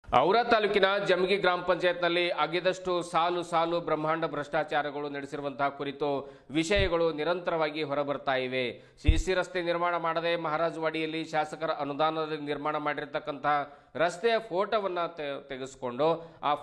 Aura ತಾಲೂಕಿನ ಜಮಗಿ ಗ್ರಾಮ ಪಂಚಾಯತ್ನಲ್ಲಿ ಆಗಿದಷ್ಟು ಸಾಲು ಸಾಲು ಬ್ರಹ್ಮಾಂಡ ಭ್ರಷ್ಟಾಚಾರಗಳು ನಡೆಸಿರುವಂತಹ ಕುರಿತು ವಿಷಯಗಳು ನಿರಂತರವಾಗಿ ಹೊರಬರ್ತಾ ಇವೆ. ಸಿಸಿ ರಸ್ತೆ ನಿರ್ಮಾಣ ಮಾಡದೆ ಮಹಾರಾಜವಾಡಿಯಲ್ಲಿ ಶಾಸಕರ ಅನುದಾನದಲ್ಲಿ ನಿರ್ಮಾಣ ಮಾಡಿರತಕ್ಕಂತಹ ರಸ್ತೆಯ ಫೋಟೋವನ್ನು ತೆಗೆಸಿಕೊಂಡು ಆ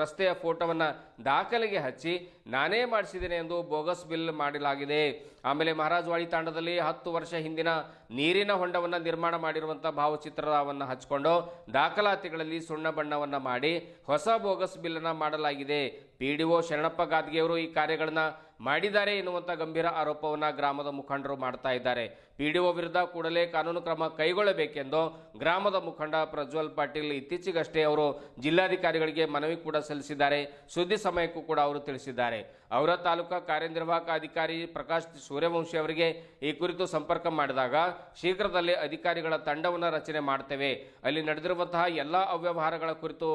ರಸ್ತೆಯ ಫೋಟೋವನ್ನು ದಾಖಲೆಗೆ ಹಚ್ಚಿ ನಾನೇ ಮಾಡಿಸಿದ್ದೇನೆ ಎಂದು ಬೋಗಸ್ ಬಿಲ್ ಮಾಡಲಾಗಿದೆ. ಆಮೇಲೆ ಮಹಾರಾಜವಾಡಿ ತಾಂಡದಲ್ಲಿ 10 ವರ್ಷ ಹಿಂದಿನ ನೀರಿನ ಹೊಂಡವನ್ನು ನಿರ್ಮಾಣ ಮಾಡಿರುವಂತಹ ಭಾವಚಿತ್ರವನ್ನು ಹಚ್ಚಿಕೊಂಡು ದಾಖಲಾತಿಗಳಲ್ಲಿ ಸುಣ್ಣ ಬಣ್ಣವನ್ನು ಮಾಡಿ ಹೊಸ ಬೋಗಸ್ ಬಿಲ್ಲನ್ನು ಮಾಡಲಾಗಿದೆ. ಪಿಡಿಒ ಶರಣಪ್ಪ ಗಾದ್ಗೆಯವರು ಈ ಕಾರ್ಯಗಳನ್ನು ಮಾಡಿದ್ದಾರೆ ಎನ್ನುವಂಥ ಗಂಭೀರ ಆರೋಪವನ್ನು ಗ್ರಾಮದ ಮುಖಂಡರು ಮಾಡ್ತಾ ಇದ್ದಾರೆ. ಪಿಡಿಒ ವಿರುದ್ಧ ಕೂಡಲೇ ಕಾನೂನು ಕ್ರಮ ಕೈಗೊಳ್ಳಬೇಕೆಂದು ಗ್ರಾಮದ ಮುಖಂಡ ಪ್ರಜ್ವಲ್ ಪಾಟೀಲ್ ಇತ್ತೀಚೆಗಷ್ಟೇ ಅವರು ಜಿಲ್ಲಾಧಿಕಾರಿಗಳಿಗೆ ಮನವಿ ಕೂಡ ಸಲ್ಲಿಸಿದ್ದಾರೆ. ಸುದ್ದಿ ಸಮಯಕ್ಕೂ ಕೂಡ ಅವರು ತಿಳಿಸಿದ್ದಾರೆ. ಔರಾ ತಾಲೂಕಾ ಕಾರ್ಯನಿರ್ವಾಹಕ ಅಧಿಕಾರಿ ಪ್ರಕಾಶ್ ಸೂರ್ಯವಂಶಿ ಅವರಿಗೆ ಈ ಕುರಿತು ಸಂಪರ್ಕ ಮಾಡಿದಾಗ ಶೀಘ್ರದಲ್ಲೇ ಅಧಿಕಾರಿಗಳ ತಂಡವನ್ನು ರಚನೆ ಮಾಡ್ತೇವೆ, ಅಲ್ಲಿ ನಡೆದಿರುವಂತಹ ಎಲ್ಲ ಅವ್ಯವಹಾರಗಳ ಕುರಿತು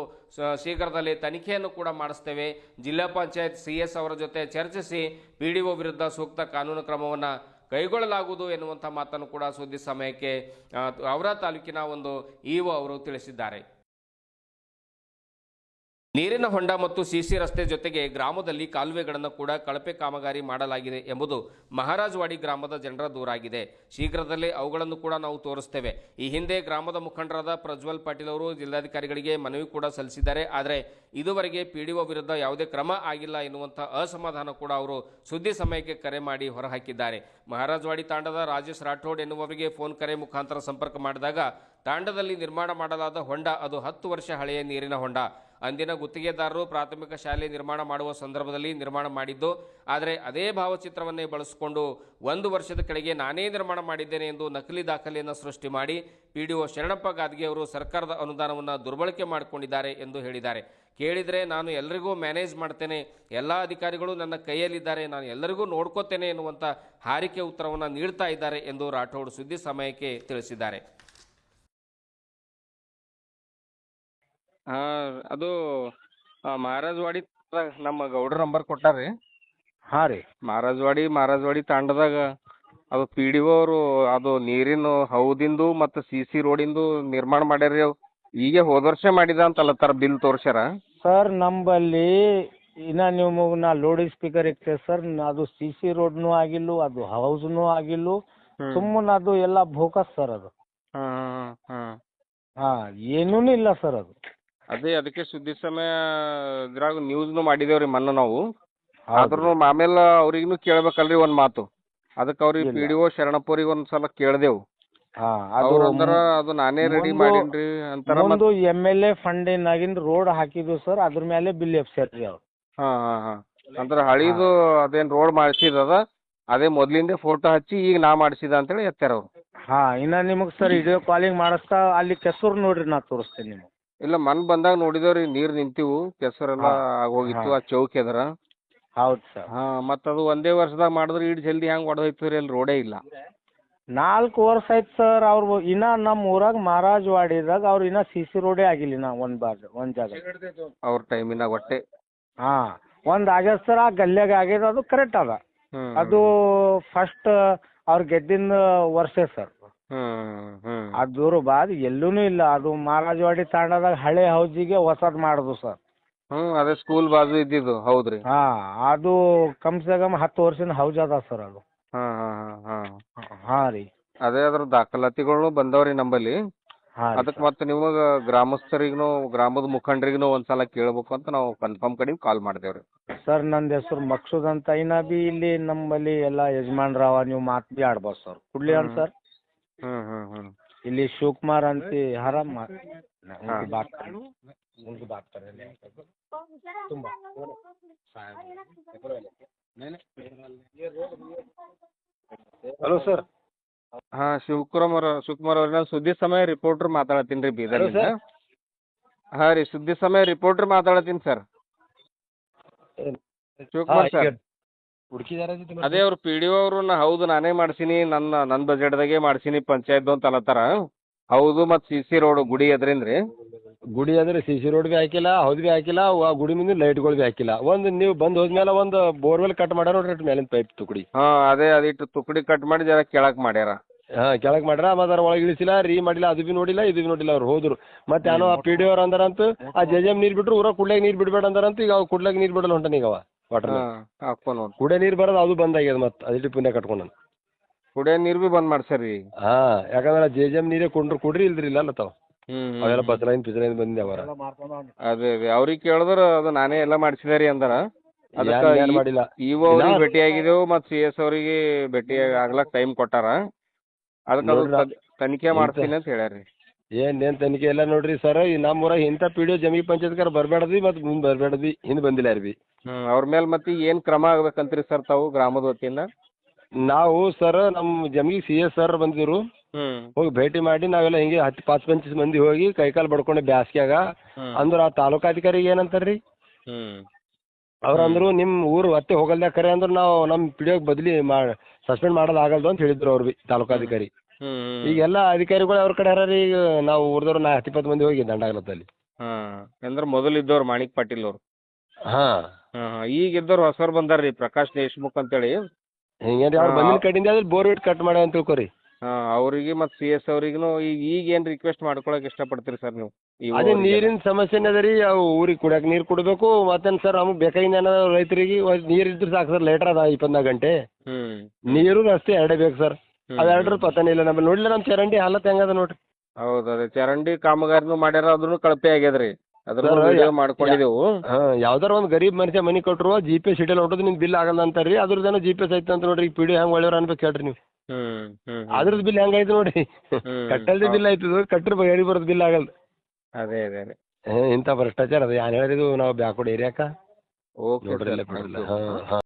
ಶೀಘ್ರದಲ್ಲೇ ತನಿಖೆಯನ್ನು ಕೂಡ ಮಾಡಿಸ್ತೇವೆ, ಜಿಲ್ಲಾ ಪಂಚಾಯತ್ ಸಿಎಸ್ ಅವರ ಜೊತೆ ಚರ್ಚಿಸಿ ಪಿಡಿಒ ವಿರುದ್ಧ ಸೂಕ್ತ ಕಾನೂನು ಕ್ರಮವನ್ನು ಕೈಗೊಳ್ಳಲಾಗುವುದು ಎನ್ನುವಂಥ ಮಾತನ್ನು ಕೂಡ ಸುದ್ದಿ ಸಮಯಕ್ಕೆ ಔರಾ ತಾಲೂಕಿನ ಒಂದು ಇಒ ಅವರು ತಿಳಿಸಿದ್ದಾರೆ. ನೀರಿನ ಹೊಂಡ ಮತ್ತು ಸಿಸಿ ರಸ್ತೆ ಜೊತೆಗೆ ಗ್ರಾಮದಲ್ಲಿ ಕಾಲುವೆಗಳನ್ನು ಕೂಡ ಕಳಪೆ ಕಾಮಗಾರಿ ಮಾಡಲಾಗಿದೆ ಎಂಬುದು ಮಹಾರಾಜವಾಡಿ ಗ್ರಾಮದ ಜನರ ದೂರಾಗಿದೆ. ಶೀಘ್ರದಲ್ಲೇ ಅವುಗಳನ್ನು ಕೂಡ ನಾವು ತೋರಿಸ್ತೇವೆ. ಈ ಹಿಂದೆ ಗ್ರಾಮದ ಮುಖಂಡರಾದ ಪ್ರಜ್ವಲ್ ಪಾಟೀಲ್ ಅವರು ಜಿಲ್ಲಾಧಿಕಾರಿಗಳಿಗೆ ಮನವಿ ಕೂಡ ಸಲ್ಲಿಸಿದ್ದಾರೆ. ಆದರೆ ಇದುವರೆಗೆ ಪಿಡಿಒ ವಿರುದ್ಧ ಯಾವುದೇ ಕ್ರಮ ಆಗಿಲ್ಲ ಎನ್ನುವಂಥ ಅಸಮಾಧಾನ ಕೂಡ ಅವರು ಸುದ್ದಿ ಸಮಯಕ್ಕೆ ಕರೆ ಮಾಡಿ ಹೊರಹಾಕಿದ್ದಾರೆ. ಮಹಾರಾಜವಾಡಿ ತಾಂಡದ ರಾಜೇಶ್ ರಾಠೋಡ್ ಎನ್ನುವವರಿಗೆ ಫೋನ್ ಕರೆ ಮುಖಾಂತರ ಸಂಪರ್ಕ ಮಾಡಿದಾಗ ತಾಂಡದಲ್ಲಿ ನಿರ್ಮಾಣ ಮಾಡಲಾದ ಹೊಂಡ ಅದು 10 ವರ್ಷ ಹಳೆಯ ನೀರಿನ ಹೊಂಡ. ಅಂದಿನ ಗುತ್ತಿಗೆದಾರರು ಪ್ರಾಥಮಿಕ ಶಾಲೆ ನಿರ್ಮಾಣ ಮಾಡುವ ಸಂದರ್ಭದಲ್ಲಿ ನಿರ್ಮಾಣ ಮಾಡಿದ್ದು, ಆದರೆ ಅದೇ ಭಾವಚಿತ್ರವನ್ನೇ ಬಳಸಿಕೊಂಡು 1 ವರ್ಷದ ಕೆಳಗೆ ನಾನೇ ನಿರ್ಮಾಣ ಮಾಡಿದ್ದೇನೆ ಎಂದು ನಕಲಿ ದಾಖಲೆಯನ್ನು ಸೃಷ್ಟಿ ಮಾಡಿ ಪಿಡಿಒ ಶರಣಪ್ಪ ಗಾದ್ಗೆ ಅವರು ಸರ್ಕಾರದ ಅನುದಾನವನ್ನು ದುರ್ಬಳಕೆ ಮಾಡಿಕೊಂಡಿದ್ದಾರೆ ಎಂದು ಹೇಳಿದ್ದಾರೆ. ಕೇಳಿದರೆ ನಾನು ಎಲ್ಲರಿಗೂ ಮ್ಯಾನೇಜ್ ಮಾಡ್ತೇನೆ, ಎಲ್ಲ ಅಧಿಕಾರಿಗಳು ನನ್ನ ಕೈಯಲ್ಲಿದ್ದಾರೆ, ನಾನು ಎಲ್ಲರಿಗೂ ನೋಡ್ಕೋತೇನೆ ಎನ್ನುವಂಥ ಹಾರಿಕೆ ಉತ್ತರವನ್ನು ನೀಡ್ತಾ ಇದ್ದಾರೆ ಎಂದು ರಾಠೋಡ್ ಸುದ್ದಿ ಸಮಯಕ್ಕೆ ತಿಳಿಸಿದ್ದಾರೆ. ಅದು ಮಹಾರಾಜವಾಡಿ ನಮ್ಮ ಗೌಡ್ರ ನಂಬರ್ ಕೊಟ್ಟಾರಿ. ಹಾಂ ರೀ. ಮಹಾರಾಜವಾಡಿ ತಾಂಡದಾಗ ಅದು ಪಿಡಿಒ ಅವರು ಅದು ನೀರಿನ ಹೌದಿಂದು ಮತ್ತು ಸಿಸಿ ರೋಡಿಂದು ನಿರ್ಮಾಣ ಮಾಡ್ಯಾರ. ಈಗ ಹೋದ ವರ್ಷ ಮಾಡಿದ ಅಂತಲ್ಲತ್ತಾರ, ಬಿಲ್ ತೋರ್ಸ್ಯಾರ ಸರ್. ನಂಬಲ್ಲಿ ಇನ್ನ ನೀವು ನಾ ಲೋಡ್ ಸ್ಪೀಕರ್ ಇರ್ತೇವೆ ಸರ್. ಅದು ಸಿ ಸಿ ರೋಡ್ನು ಆಗಿಲ್ಲ, ಅದು ಹೌಸ್ನು ಆಗಿಲ್ಲ, ಸುಮ್ಮನೆ ಅದು ಎಲ್ಲ ಬೋಕಸ್ ಸರ್. ಅದು ಏನೂ ಇಲ್ಲ ಸರ್. ಅದಕ್ಕೆ ಸುದ್ದಿ ಸಮಯ ಇದ್ರಾಗ ನ್ಯೂಸ್ನು ಮಾಡಿದೇವ್ರಿ ಮೊನ್ನೆ ನಾವು. ಆದ್ರೂ ಆಮೇಲೆ ಅವ್ರಿಗೂ ಕೇಳ್ಬೇಕಲ್ರಿ ಒಂದ್ ಮಾತು. ಅದಕ್ಕೆ ಅವ್ರಿಗೆ ಪಿಡಿಒ ಶರಣಪ್ಪವ್ರಿಗೆ ಒಂದ್ಸಲ ಕೇಳ್ದೇವು. ಅದು ನಾನೇ ರೆಡಿ ಮಾಡೀನ್ರಿ ಅಂತಾರ. ಒಂದು MLA ಫಂಡಿನಾಗಿಂದ ರೋಡ್ ಹಾಕಿದ್ವು ಸರ್, ಅದ್ರ ಮೇಲೆ ಬಿಲ್ ಎಪ್ಸ್ಯಾರ್ರಿ ಅವ್ರು. ಅಂದ್ರ ಹಳಿದು ಅದೇನ್ ರೋಡ್ ಮಾಡಿಸಿದ ಅದೇ ಮೊದ್ಲಿಂದ ಫೋಟೋ ಹಚ್ಚಿ ಈಗ ನಾ ಮಾಡಿಸಿದ ಅಂತೇಳಿ ಎತ್ತಾರ ಅವ್ರು. ಇನ್ನ ನಿಮಗ್ ಸರ್ ವಿಡಿಯೋ ಕಾಲಿಂಗ್ ಮಾಡಿಸ್ತಾ ಅಲ್ಲಿ ಕೆಸರು ನೋಡ್ರಿ, ನಾ ತೋರಿಸ್ತೇನೆ ನಿಮಗೆ. ಇಲ್ಲ ಮನ್ ಬಂದಾಗ ನೋಡಿದೇವ್ರಿ, ನೀರ್ ನಿಂತಿವು, ಕೆಸರೆಲ್ಲ ಆಗೋಗಿತ್ತು ಆ ಚೌಕಿ ಎದರ. ಹೌದು ಸರ್. ಮತ್ತ ಅದು ಒಂದೇ ವರ್ಷದಾಗ ಮಾಡಿದ್ರೆ ಇಡ್ ಜಲ್ದಿ ಹೆಂಗ್ ಹೊಡೆದೋಯ್ತು ಅಲ್ಲಿ ರೋಡೇ ಇಲ್ಲ. 4 ವರ್ಷ ಆಯ್ತು ಸರ್. ಅವ್ರು ಇನ್ನ ನಮ್ಮ ಊರಾಗ ಮಹಾರಾಜವಾಡಿದಾಗ ಅವ್ರು ಇನ್ನ ಸಿಸಿ ರೋಡೇ ಆಗಿಲ್ಲ. ನಾ ಒಂದ್ ಜಾಗ ಅವ್ರ ಟೈಮಿನಾಗ ಒಟ್ಟೆ ಒಂದ್ ಆಗ್ಯದ ಸರ್. ಆ ಗಲ್ಯಾಗ ಆಗ್ಯದ, ಅದು ಕರೆಕ್ಟ್ ಅದ. ಅದು ಫಸ್ಟ್ ಅವ್ರು ಗೆದ್ದಿನ ವರ್ಷ ಸರ್. ಅದ್ರ ಬಾದ್ ಎಲ್ಲೂನು ಇಲ್ಲ. ಅದು ಮಹಾರಾಜವಾಡಿ ತಾಂಡದಾಗ ಹಳೆ ಹೌಜಿಗೆ ಹೊಸದ್ ಮಾಡುದು ಸರ್. ಅದೇ ಸ್ಕೂಲ್ ಬಾಜು ಇದ್ದಿದ್ದು. ಹೌದ್ರಿ. ಅದು ಕಮ್ ಸೆ ಕಮ್ 10 ವರ್ಷದ ಹೌಜ್ ಅದ ಸರ್ ಅದು. ರೀ. ಅದೇ ಅದ್ರ ದಾಖಲಾತಿಗಳು ಬಂದವ್ರಿ ನಂಬಲ್ಲಿ. ಅದಕ್ಕೆ ಮತ್ತೆ ನಿಮಗ ಗ್ರಾಮಸ್ಥರಿಗೂ ಗ್ರಾಮದ ಮುಖಂಡರಿಗೂ ಒಂದ್ಸಲ ಕೇಳ್ಬೇಕು ಅಂತ ನಾವು ಕನ್ಫರ್ಮ್ ಕಡೆ ಕಾಲ್ ಮಾಡಿದೇವ್ರಿ. ಸರ್ ನಂದು ಹೆಸರು ಮಕ್ಸೂದ್ ಅಂತ. ಇನ್ನ ಬಿ ಇಲ್ಲಿ ನಮ್ಮಲ್ಲಿ ಎಲ್ಲ ಯಜಮಾನ್ರಾವ, ನೀವು ಮಾತು ಬಿ ಆಡ್ಬೋದು ಸರ್. ಕುಡ್ಲಿ ಅಂತ ಸರ್. ಇಲ್ಲಿ ಶಿವಕುಮಾರ್ ಅಂತ ಹರಮ್ಮ ಹಲೋ ಸರ್. ಶಿವಕುಮಾರ್ ಅವ್ರ ಸುದ್ದಿ ಸಮಯ ರಿಪೋರ್ಟರ್ ಮಾತಾಡತ್ತೀನಿ ರೀ ಬೀದರ್ನಿಂದ. ರೀ ಸುದ್ದಿ ಸಮಯ ರಿಪೋರ್ಟರ್ ಮಾತಾಡತ್ತೀನಿ ಸರ್. ಶಿವಕುಮಾರ್ ಸರ್, ಅದೇ ಅವ್ರು ಪಿಡಿಒ ಅವರು ಹೌದು ನಾನೇ ಮಾಡ್ಸೀನಿ, ನನ್ನ ಬಜೆಟ್ದಾಗೆ ಮಾಡ್ಸೀನಿ ಪಂಚಾಯತ್ ಅಂತ ಅಲ್ಲತ್ತಾರ. ಹೌದು ಮತ್ ಸಿಸಿ ರೋಡ್ ಗುಡಿ ಎದ್ರಿಂದ್ರಿ. ಗುಡಿ ಅದ್ರಿ ಸಿಸಿ ರೋಡ್ ಬಿ ಹಾಕಿಲ್ಲ, ಹೌದ್ ಬಿ ಹಾಕಿಲ್ಲ, ಗುಡಿ ಮುಂದೆ ಲೈಟ್ಗಳು ಬಿ ಹಾಕಿಲ್ಲ. ಒಂದು ನೀವು ಬಂದ್ ಹೋದ್ಮೇಲೆ ಒಂದು ಬೋರ್ವೆಲ್ ಕಟ್ ಮಾಡ್ಯಾರ ನೋಡ್ರಿ ಮೇಲಿನ ಪೈಪ್ ತುಕಡಿ. ಅದೇ ಅದಿಟ್ಟು ತುಕಡಿ ಕಟ್ ಮಾಡಿ ಜರ ಕೆಳಕ್ ಮಾಡ್ಯಾರ. ಕೆಳಗೆ ಮಾಡ್ಯಾರ ಮತ್ತೆ ಅದ್ರ ಒಳಗೆ ಇಳಿಸಿಲ್ಲ ರೀ ಮಾಡಿಲ್ಲ, ಅದು ಬಿ ನೋಡಿಲ್ಲ ಇದು ಬಿ ನೋಡಿಲ್ಲ. ಅವ್ರು ಹೋದ್ರು ಮತ್ತೆ ಏನೋ ಆ ಪಿ ಡಿ ಅವ್ರು ಅಂದಾರಂತ ಆ ಜೆಜೆಮ್ ನೀರ್ ಬಿಟ್ರು ಊರಾಗ ಕುಡ್ಲಾಗ ನೀರ್ ಬಿಡ್ಬೇಡ ಅಂದಾರಂತ. ಈಗ ಅವ್ ಕುಡ್ಲಾಗ ನೀರ್ ಬಿಡಲ್ಲ ಹೊಂಟಾನ ಈಗ ಅವ ವಾಟರ್ ಹಾಕೋ ನೋಡಿ ಕುಡಿಯೋ ನೀರ್ ಬರೋದು ಅದು ಬಂದ್ ಆಗ್ಯದ ಮತ್ತೆ ಅದಿಟ್ಟು ಪುಣ್ಯ ಕಟ್ಕೊಂಡ. ಕುಡಿಯೋ ನೀರು ಬಿ ಬಂದ್ ಮಾಡ್ಸ್ಯಾರಿ. ಯಾಕಂದ್ರೆ ಜೆಜೆಮ್ ನೀರೇ ಕುಡ್ರಿ ಇಲ್ದ್ರಿ ಇಲ್ಲ ತಾವ್ ಅವೆಲ್ಲ ಬಸಲೈನ್ ಪಿಸಲೈನ್ ಬಂದಿದೆ ಅವರ. ಅದೇ ಅದೇ ಅವ್ರಿಗೆ ಕೇಳಿದ್ರ ಅದು ನಾನೇ ಎಲ್ಲ ಮಾಡ್ಸಿದಾರಿ ಅಂದಾರ. ಮಾಡಿಲ್ಲ. ಇಒ ಅವ್ರಿಗೆ ಭೇಟಿ ಆಗಿದೆವು ಮತ್ತು CS ಅವ್ರಿಗೆ ಭೇಟಿ ಆಗ್ಲಕ್ ಟೈಮ್ ಕೊಟ್ಟಾರ. ಅದಕ್ಕೆ ತನಿಖೆ ಮಾಡ್ತೀನಿ ಅಂತ ಹೇಳ್ಯಾರಿ. ಏನ್ ತನಿಖೆ ಎಲ್ಲ ನೋಡ್ರಿ ಸರ್, ನಮ್ಮ ಊರಾಗ ಇಂಥ ಪಿಡಿಒ ಜಮೀನ್ ಪಂಚಾಯತ್ಗಾರ ಬರ್ಬೇಡ್ದಿ ಮತ್ತೆ ಮುಂದೆ ಬರ್ಬೇಡ್ದಿ ಹಿಂದೆ ಬಂದಿಲ್ಲ ಯಾರು ಬಿ. ಅವ್ರ ಮೇಲೆ ಮತ್ತೆ ಏನ್ ಕ್ರಮ ಆಗ್ಬೇಕಂತ್ರಿ ಸರ್ ತಾವು ಗ್ರಾಮದ ವತಿಯಿಂದ? ನಾವು ಸರ್ ನಮ್ಮ ಜಮೀಗಿ CS ಸರ್ ಬಂದಿದ್ರು, ಹೋಗಿ ಭೇಟಿ ಮಾಡಿ ನಾವೆಲ್ಲ ಹಿಂಗೆ 10-15 ಮಂದಿ ಹೋಗಿ ಕೈಕಾಲು ಬಡ್ಕೊಂಡೆ ಬ್ಯಾಸ್ಗ್ಯಾಗ. ಅಂದ್ರ ಆ ತಾಲೂಕಾಧಿಕಾರಿಗೆ ಏನಂತಾರ್ರಿ ಅವ್ರ ಅಂದ್ರು ನಿಮ್ ಊರು ಮತ್ತೆ ಹೋಗಲ್ದಾಗ ಕರೆ ಅಂದ್ರೆ ನಾವು ನಮ್ಮ ಪಿಡಿಒಗೆ ಬದಲಿ ಸಸ್ಪೆಂಡ್ ಮಾಡೋದು ಆಗಲ್ದು ಅಂತ ಹೇಳಿದ್ರು ಅವ್ರು ಬಿ ತಾಲೂಕಾಧಿಕಾರಿ. ಈಗೆಲ್ಲ ಅಧಿಕಾರಿಗಳು ಅವ್ರ ಕಡೆ ಯಾರು ಈಗ ನಾವು ಊರ್ದವ್ರು 10-20 ಮಂದಿ ಹೋಗಿ ದಂಡಾಗಲತ್ತಲ್ಲಿ. ಅಂದ್ರೆ ಮೊದಲು ಇದ್ದವ್ರು ಮಾಣಿಕ್ ಪಾಟೀಲ್ ಅವ್ರು. ಈಗ ಇದ್ದವ್ರು ಹೊಸವ್ರು ಬಂದಾರ್ರಿ ಪ್ರಕಾಶ್ ದೇಶ್ಮುಖ್ ಅಂತೇಳಿ. ಹಿಂಗೇನ್ರಿ ಅವ್ರು ಬಂದಿನ ಕಡೆಯಿಂದ ಅದ್ರ ಬೋರ್ ಇಟ್ಟು ಕಟ್ ಮಾಡ್ಯಾವ ಅಂತ ತಿಳ್ಕೊರಿ. ಅವ್ರಿಗೆ ಮತ್ತು CS ಅವ್ರಿಗೂ ಈಗ ಏನ್ ರಿಕ್ವೆಸ್ಟ್ ಮಾಡ್ಕೊಳಕ್ ಇಷ್ಟಪಡ್ತೀರಿ ಸರ್ ನೀವು? ಅದೇ ನೀರಿನ ಸಮಸ್ಯೆನೇ ಅದ ರೀ. ಅವು ಊರಿಗೆ ಕುಡಿಯಕ್ಕೆ ನೀರು ಕೊಡಬೇಕು. ಮತ್ತೇನು ಸರ್ ನಮಗೆ ಬೇಕಾಗಿಂದ ಏನೋ ರೈತರಿಗೆ ನೀರು ಇದ್ರೆ ಸಾಕು ಸರ್. ಲೈಟರ್ ಅದ 24 ಗಂಟೆ ನೀರು ರಸ್ತೆ ಎರಡೇ ಬೇಕು ಸರ್. ಅವೆರಡ್ರ ಪತನೇ ಇಲ್ಲ. ನಮ್ಮಲ್ಲಿ ನೋಡ್ಲಿಲ್ಲ ನಮ್ಮ ಚರಂಡಿ ಹಾಲತ್ ಹೆಂಗದ ನೋಡ್ರಿ. ಹೌದು ಅದೇ ಚರಂಡಿ ಕಾಮಗಾರಿನೂ ಮಾಡ್ಯಾರ, ಅದ್ರೂ ಕಳಪೆ ಆಗ್ಯದ್ರಿ. ಅದ್ರ ಮಾಡ್ಕೊಂಡಿದೆವು. ಯಾವ್ದಾರ ಒಂದು ಗರೀಬ್ ಮನುಷ್ಯ ಮನಿ ಕೊಟ್ಟರು GP ಸಿಟಿಯಲ್ಲಿ ಹೊಟ್ಟೋದು ನಿಮ್ ಬಿಲ್ ಆಗಲ್ಲ ಅಂತಾರ್ರಿ. ಅದ್ರದ್ದೇನೋ GPS ಐತೆ ಅಂತ ನೋಡ್ರಿ. ಪಿಡಿಒ ಹೆಂಗ್ ಒಳ್ಳೆಯವ್ರ ಅನ್ಬೇಕು ಹೇಳ್ರಿ ನೀವು. ಅದ್ರದ್ದು ಬಿಲ್ ಹೆಂಗೈತೆ ನೋಡಿ. ಕಟ್ಟಲ್ದೇ ಬಿಲ್ ಆಯ್ತದ, ಕಟ್ರ ಗರೀಬ್ ಬರೋದು ಬಿಲ್ ಆಗಲ್ದು. ಅದೇ ಅದೇ ಅದೇ ಇಂಥ ಭ್ರಷ್ಟಾಚಾರ ಅದ. ಏನ್ ಹೇಳಿದ್ರು ನಾವು ಬ್ಯಾಕ್ವರ್ಡ್ ಏರಿಯಾಕ ಓಕೆ ನೋಡ್ರಿ.